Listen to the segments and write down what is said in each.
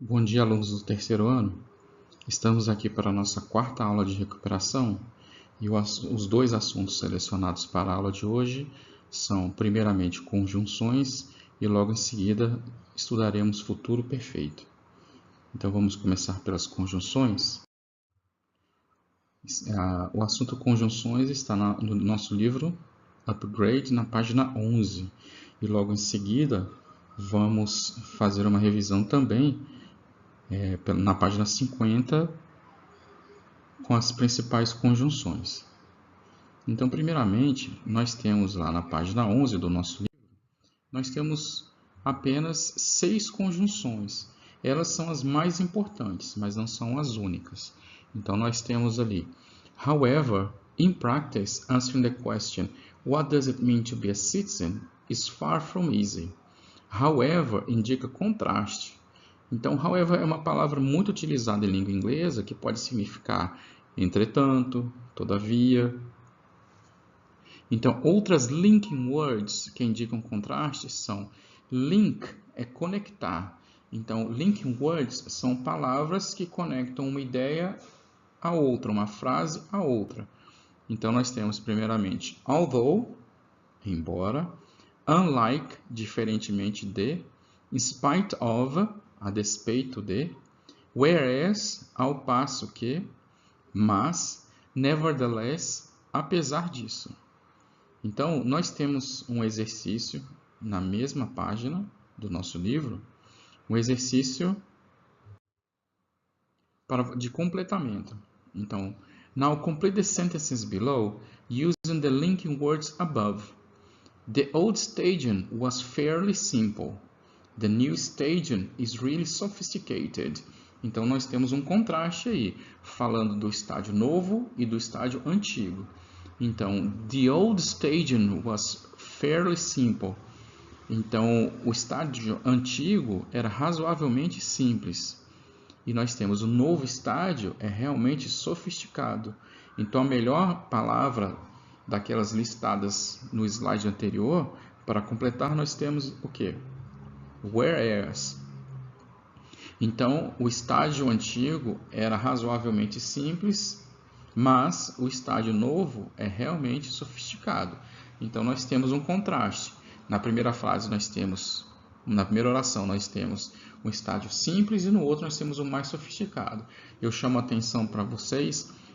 Bom dia, alunos do terceiro ano. Estamos aqui para a nossa quarta aula de recuperação e os dois assuntos selecionados para a aula de hoje são, primeiramente, conjunções e logo em seguida estudaremos futuro perfeito. Então vamos começar pelas conjunções. O assunto conjunções está no nosso livro Upgrade, na página 11. E logo em seguida vamos fazer uma revisão também na página 50 com as principais conjunções. Então, primeiramente, nós temos lá na página 11 do nosso livro, nós temos apenas 6 conjunções. Elas são as mais importantes, mas não são as únicas. Então, nós temos ali, however, in practice, answering the question, what does it mean to be a citizen, is far from easy. However, indica contraste. Então, however é uma palavra muito utilizada em língua inglesa que pode significar entretanto, todavia. Então, outras linking words que indicam contraste são link, é conectar. Então, linking words são palavras que conectam uma ideia a outra, uma frase a outra. Então, nós temos primeiramente although, embora, unlike, diferentemente de, in spite of, a despeito de, whereas, ao passo que, mas, nevertheless, apesar disso. Então, nós temos um exercício na mesma página do nosso livro, um exercício de completamento. Então, now complete the sentences below using the linking words above. The old stadium was fairly simple. The new stadium is really sophisticated. Então, nós temos um contraste aí, falando do estádio novo e do estádio antigo. Então, the old stadium was fairly simple. Então, o estádio antigo era razoavelmente simples. E nós temos o novo estádio é realmente sofisticado. Então, a melhor palavra daquelas listadas no slide anterior, para completar, nós temos o quê? Whereas. Então, o estádio antigo era razoavelmente simples, mas o estádio novo é realmente sofisticado. Então, nós temos um contraste. Na primeira frase, na primeira oração, nós temos um estádio simples e no outro nós temos o mais sofisticado. Eu chamo a atenção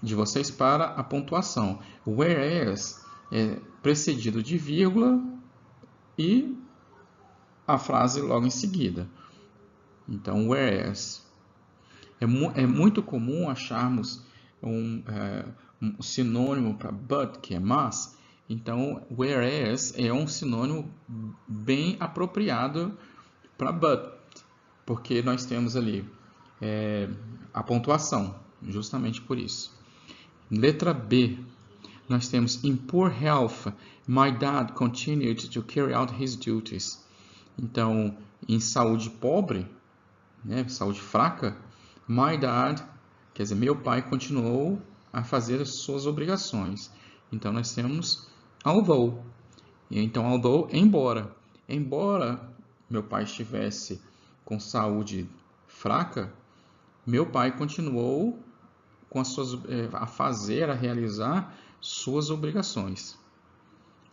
de vocês para a pontuação. Whereas é precedido de vírgula e a frase logo em seguida. Então, whereas. É muito comum acharmos um sinônimo para but, que é mas. Então, whereas é um sinônimo bem apropriado para but, porque nós temos ali a pontuação, justamente por isso. Letra B, nós temos in poor health, my dad continued to carry out his duties. Então, em saúde pobre, saúde fraca, my dad, quer dizer, meu pai continuou a fazer as suas obrigações. Então, nós temos although. Então, although, embora. Embora meu pai estivesse com saúde fraca, meu pai continuou com a realizar suas obrigações.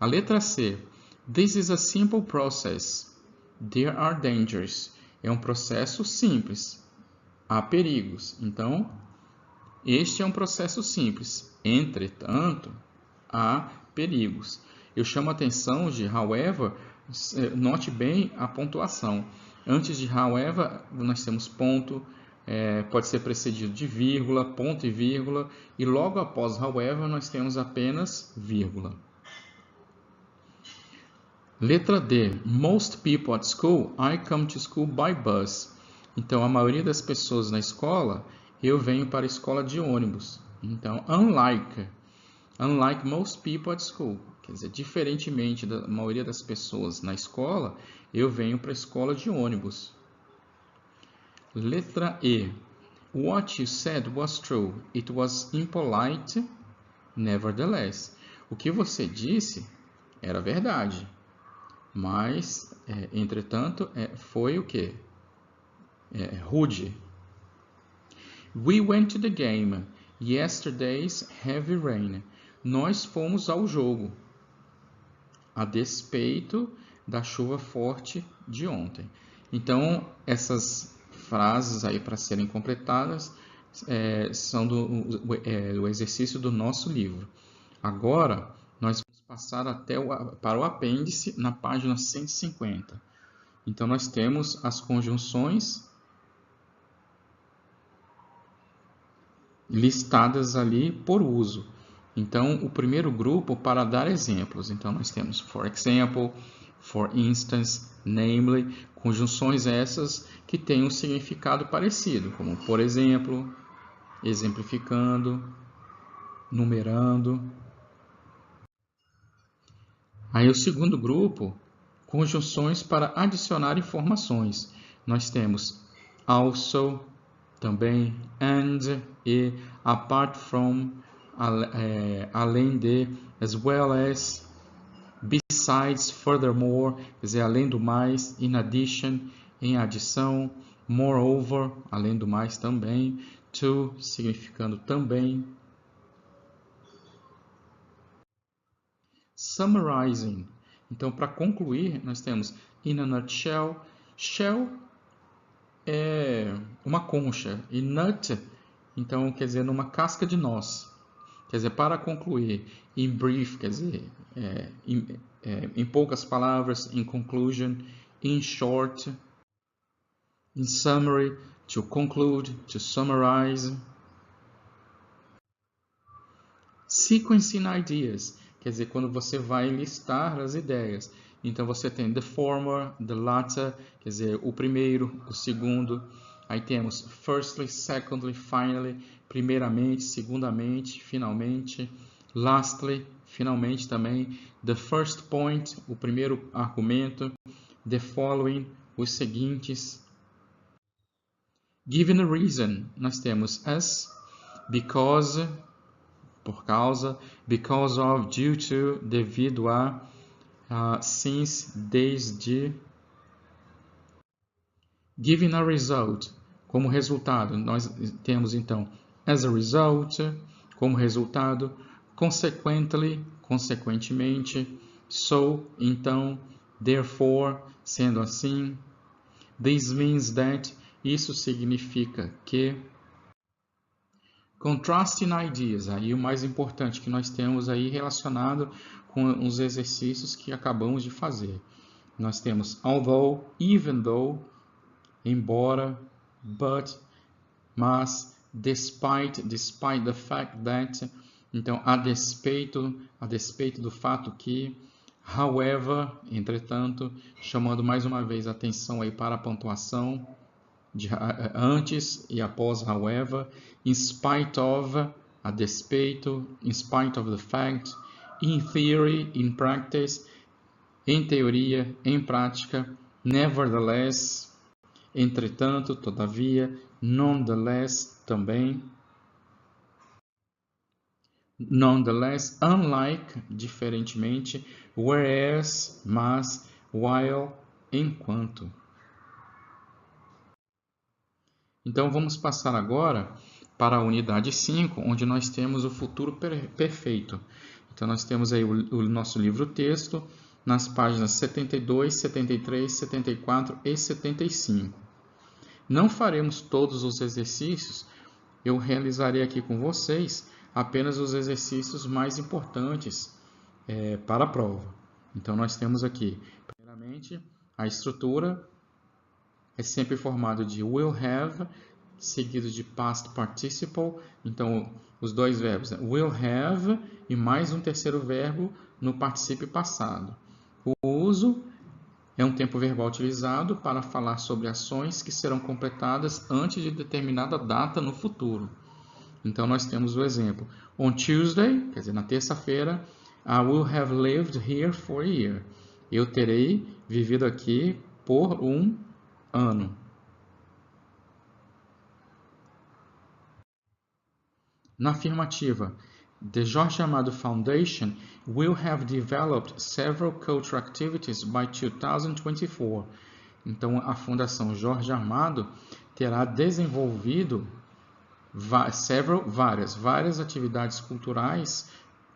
A letra C. This is a simple process. There are dangers. É um processo simples. Há perigos. Então, este é um processo simples. Entretanto, há perigos. Eu chamo a atenção de however, note bem a pontuação. Antes de however, nós temos ponto, pode ser precedido de vírgula, ponto e vírgula, e logo após however, nós temos apenas vírgula. Letra D. Most people at school, I come to school by bus. Então, a maioria das pessoas na escola, eu venho para a escola de ônibus. Então, unlike most people at school, quer dizer, diferentemente da maioria das pessoas na escola, eu venho para a escola de ônibus. Letra E. What you said was true. It was impolite, nevertheless. O que você disse era verdade. Mas, entretanto, foi o quê? rude. We went to the game. Yesterday's heavy rain. Nós fomos ao jogo, a despeito da chuva forte de ontem. Então, essas frases aí para serem completadas são do exercício do nosso livro. Agora, nós vamos passar para o apêndice na página 150. Então, nós temos as conjunções listadas ali por uso. Então, o primeiro grupo para dar exemplos. Então, nós temos for example, for instance, namely, conjunções essas que têm um significado parecido, como por exemplo, exemplificando, numerando. Aí o segundo grupo, conjunções para adicionar informações. Nós temos also, também, and, e, apart from, além de, as well as, besides, furthermore, quer dizer, além do mais, in addition, em adição, moreover, além do mais também, to, significando também. Summarizing. Então, para concluir, nós temos in a nutshell. Shell é uma concha e nut, então, quer dizer, numa casca de noz. Quer dizer, para concluir, in brief, quer dizer, em poucas palavras, in conclusion, in short, in summary, to conclude, to summarize. Sequencing ideas, quer dizer, quando você vai listar as ideias. Então, você tem the former, the latter, quer dizer, o primeiro, o segundo. Aí temos firstly, secondly, finally, primeiramente, segundamente, finalmente. Lastly, finalmente também. The first point, o primeiro argumento. The following, os seguintes. Given a reason, nós temos as, because, por causa, because of, due to, devido a, since, desde. Given a result, como resultado, nós temos então as a result, como resultado, consequently, consequentemente, so, então, therefore, sendo assim, this means that, isso significa que. Contrasting ideas, aí o mais importante que nós temos aí relacionado com os exercícios que acabamos de fazer. Nós temos although, even though, embora, but, mas, despite the fact that, então a despeito do fato que, however, entretanto, chamando mais uma vez a atenção aí para a pontuação de antes e após however, in spite of, a despeito, in spite of the fact, in theory, in practice, em teoria, em prática, nevertheless, entretanto, todavia, nonetheless, também, nonetheless, unlike, diferentemente, whereas, mas, while, enquanto. Então, vamos passar agora para a unidade 5, onde nós temos o futuro perfeito. Então, nós temos aí o nosso livro-texto nas páginas 72, 73, 74 e 75. Não faremos todos os exercícios, eu realizarei aqui com vocês apenas os exercícios mais importantes para a prova. Então, nós temos aqui, primeiramente, a estrutura é sempre formado de will have, seguido de past participle. Então, os dois verbos, né? Will have e mais um terceiro verbo no particípio passado. O uso é um tempo verbal utilizado para falar sobre ações que serão completadas antes de determinada data no futuro. Então, nós temos o exemplo. On Tuesday, quer dizer, na terça-feira, I will have lived here for a year. Eu terei vivido aqui por um ano. Na afirmativa, the Jorge Amado Foundation will have developed several cultural activities by 2024. Então, a Fundação Jorge Amado terá desenvolvido várias atividades culturais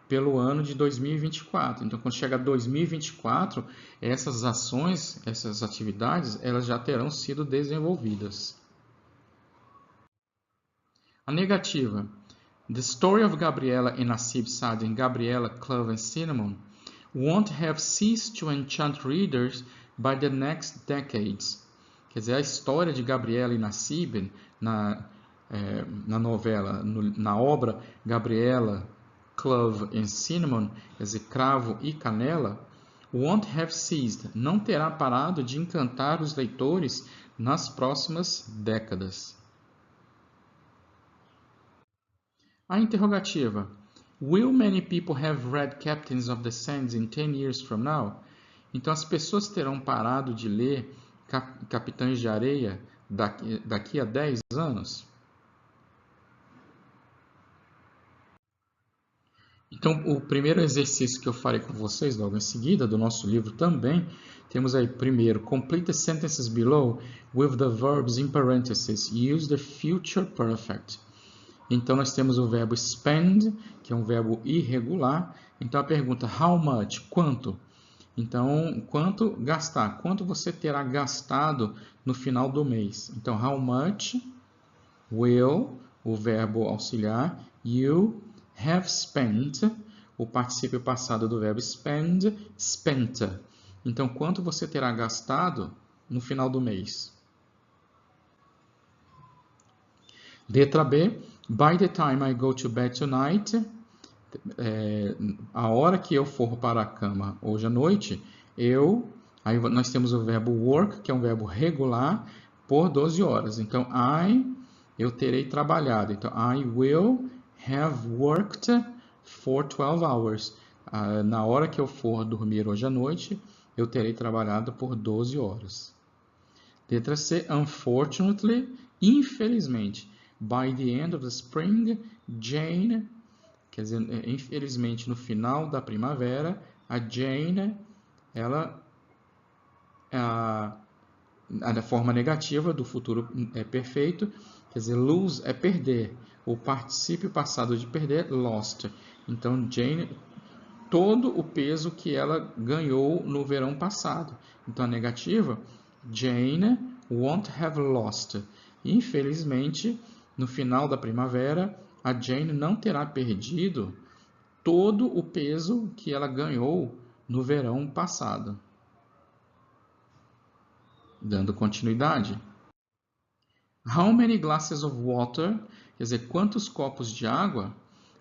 pelo ano de 2024. Então, quando chega 2024, essas ações, essas atividades, elas já terão sido desenvolvidas. A negativa. The story of Gabriela and Nassib Saadi, Gabriela, Clove and Cinnamon won't have ceased to enchant readers by the next decades. Quer dizer, a história de Gabriela e Nassib na novela, na obra Gabriela, Clove and Cinnamon, quer dizer, cravo e canela, won't have ceased, não terá parado de encantar os leitores nas próximas décadas. A interrogativa. Will many people have read Captains of the Sands in 10 years from now? Então, as pessoas terão parado de ler Capitães de Areia daqui a 10 anos? Então, o primeiro exercício que eu farei com vocês logo em seguida, do nosso livro também, temos aí, primeiro, complete the sentences below with the verbs in parentheses. Use the future perfect. Então, nós temos o verbo spend, que é um verbo irregular. Então, a pergunta, how much? Quanto? Então, quanto gastar? Quanto você terá gastado no final do mês? Então, how much will, o verbo auxiliar, you have spent, o particípio passado do verbo spend, spent. Então, quanto você terá gastado no final do mês? Letra B. By the time I go to bed tonight, a hora que eu for para a cama hoje à noite, aí nós temos o verbo work, que é um verbo regular, por 12 horas. Então, eu terei trabalhado. Então, I will have worked for 12 hours. Na hora que eu for dormir hoje à noite, eu terei trabalhado por 12 horas. Letra C. Unfortunately, infelizmente. By the end of the spring, Jane, quer dizer, infelizmente, no final da primavera, a Jane, ela, a forma negativa do futuro é perfeito, quer dizer, lose é perder. O particípio passado de perder, lost. Então, Jane, todo o peso que ela ganhou no verão passado. Então, a negativa, Jane won't have lost. Infelizmente, no final da primavera, a Jane não terá perdido todo o peso que ela ganhou no verão passado. Dando continuidade. How many glasses of water? Quer dizer, quantos copos de água?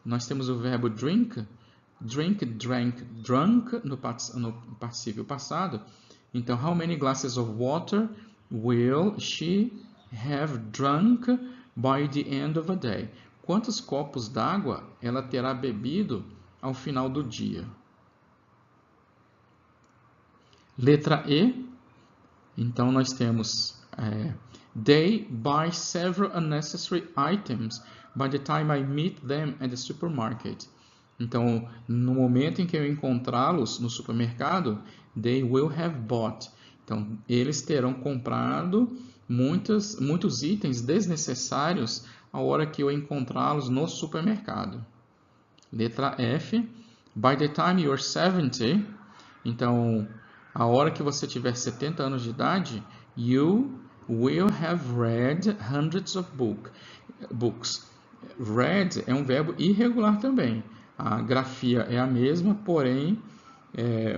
Nós temos o verbo drink. Drink, drank, drunk no particípio passado. Então, how many glasses of water will she have drunk by the end of a day? Quantos copos d'água ela terá bebido ao final do dia? Letra E. Então, nós temos they buy several unnecessary items by the time I meet them at the supermarket. Então, no momento em que eu encontrá-los no supermercado, they will have bought. Então, eles terão comprado muitos itens desnecessários a hora que eu encontrá-los no supermercado. Letra F. By the time you're 70, então, a hora que você tiver 70 anos de idade, you will have read hundreds of books. Read é um verbo irregular também. A grafia é a mesma, porém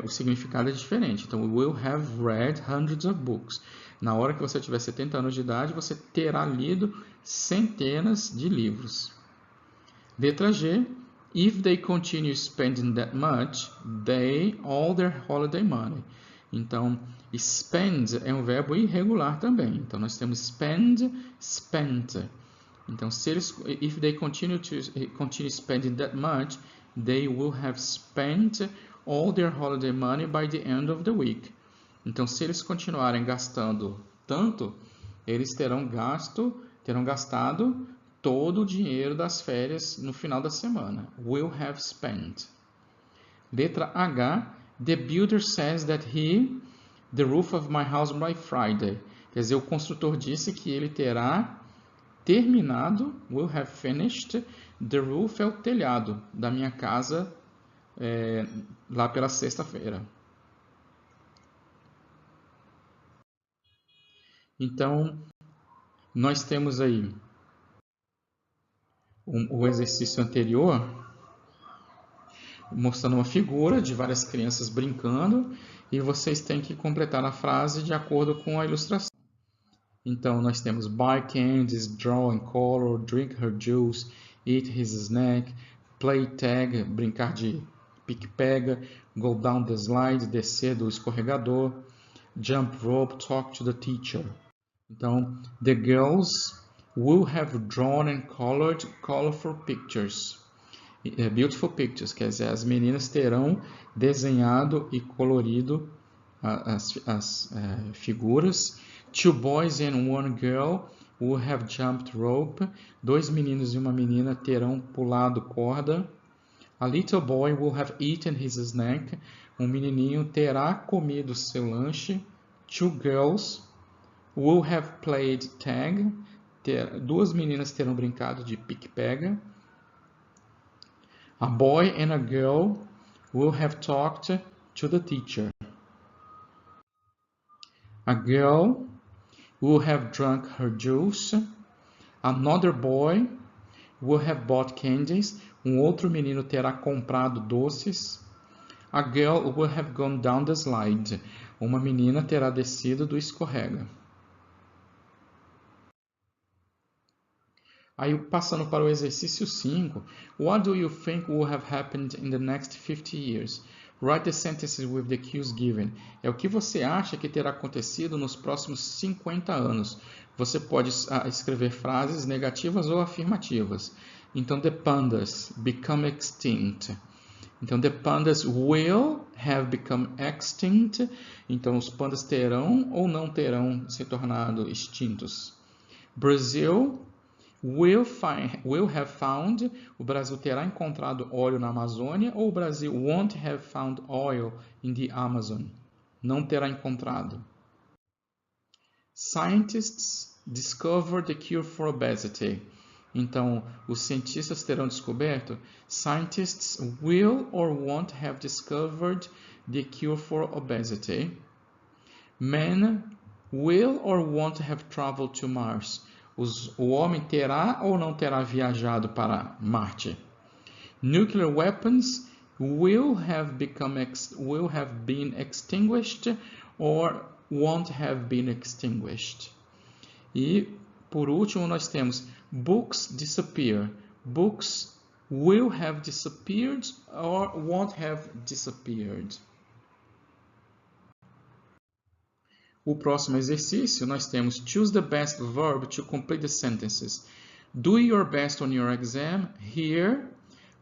o significado é diferente. Então, will have read hundreds of books. Na hora que você tiver 70 anos de idade, você terá lido centenas de livros. Letra G. If they continue spending that much, all their holiday money. Então, spend é um verbo irregular também. Então, nós temos spend, spent. Então, if they continue spending that much, they will have spent all their holiday money by the end of the week. Então, se eles continuarem gastando tanto, eles terão gastado todo o dinheiro das férias no final da semana. Will have spent. Letra H. The builder says that the roof of my house by Friday. Quer dizer, o construtor disse que ele terá terminado, will have finished, the roof é o telhado da minha casa lá pela sexta-feira. Então, nós temos aí o exercício anterior, mostrando uma figura de várias crianças brincando, e vocês têm que completar a frase de acordo com a ilustração. Então, nós temos buy candies, draw and color, drink her juice, eat his snack, play tag, brincar de pique-pega, go down the slide, descer do escorregador, jump rope, talk to the teacher. Então, the girls will have drawn and colored colorful pictures. Beautiful pictures, quer dizer, as meninas terão desenhado e colorido as figuras. Two boys and one girl will have jumped rope. 2 meninos e uma menina terão pulado corda. A little boy will have eaten his snack. Um menininho terá comido seu lanche. 2 girls will have played tag. 2 meninas terão brincado de pique-pega. A boy and a girl will have talked to the teacher. A girl will have drunk her juice. Another boy will have bought candies. Outro menino terá comprado doces. A girl will have gone down the slide. Uma menina terá descido do escorrega. Aí, passando para o exercício 5. What do you think will have happened in the next 50 years? Write the sentences with the cues given. É o que você acha que terá acontecido nos próximos 50 anos. Você pode escrever frases negativas ou afirmativas. Então, the pandas become extinct. Então, the pandas will have become extinct. Então, os pandas terão ou não terão se tornado extintos. Brazil will have found. O Brasil terá encontrado óleo na Amazônia, ou o Brasil won't have found oil in the Amazon. Não terá encontrado. Scientists discovered the cure for obesity. Então, os cientistas terão descoberto. Scientists will or won't have discovered the cure for obesity. Man will or won't have traveled to Mars. O homem terá ou não terá viajado para Marte. Nuclear weapons will have been extinguished or won't have been extinguished. E, por último, nós temos books disappear. Books will have disappeared or won't have disappeared. O próximo exercício, nós temos choose the best verb to complete the sentences. Do your best on your exam. Here,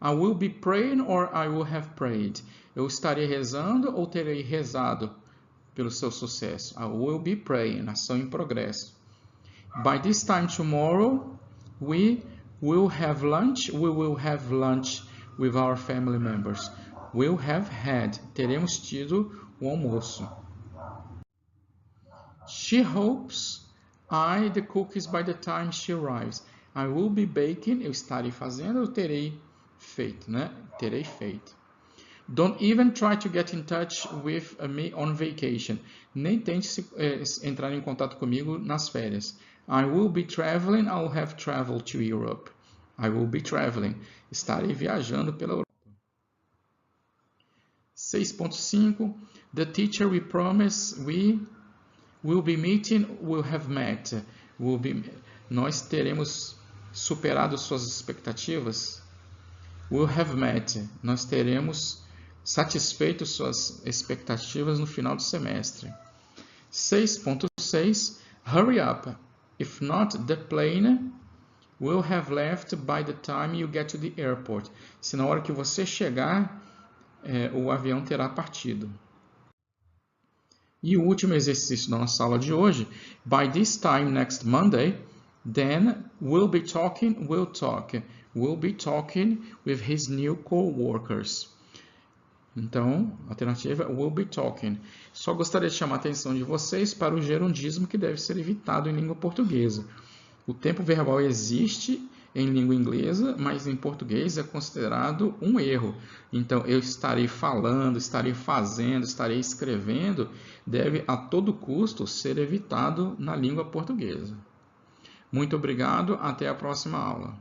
I will be praying or I will have prayed. Eu estarei rezando ou terei rezado pelo seu sucesso. I will be praying, ação em progresso. By this time tomorrow, we will have lunch. We will have lunch with our family members. Will have had. Teremos tido o almoço. She hopes I the cookies by the time she arrives. I will be baking. Eu estarei fazendo, eu terei feito, né? Terei feito. Don't even try to get in touch with me on vacation. Nem tente entrar em contato comigo nas férias. I will be traveling. I will have traveled to Europe. I will be traveling. Estarei viajando pela Europa. 6.5. The teacher we promise we will be meeting, will have met. Nós teremos superado suas expectativas. Will have met. Nós teremos satisfeito suas expectativas no final do semestre. 6.6. Hurry up. If not, the plane will have left by the time you get to the airport. Se na hora que você chegar, o avião terá partido. E o último exercício da nossa aula de hoje. By this time next Monday, Dan will be talking with his new co-workers. Então, a alternativa will be talking. Só gostaria de chamar a atenção de vocês para o gerundismo que deve ser evitado em língua portuguesa. O tempo verbal existe em língua inglesa, mas em português é considerado um erro. Então, eu estarei falando, estarei fazendo, estarei escrevendo, deve a todo custo ser evitado na língua portuguesa. Muito obrigado, até a próxima aula.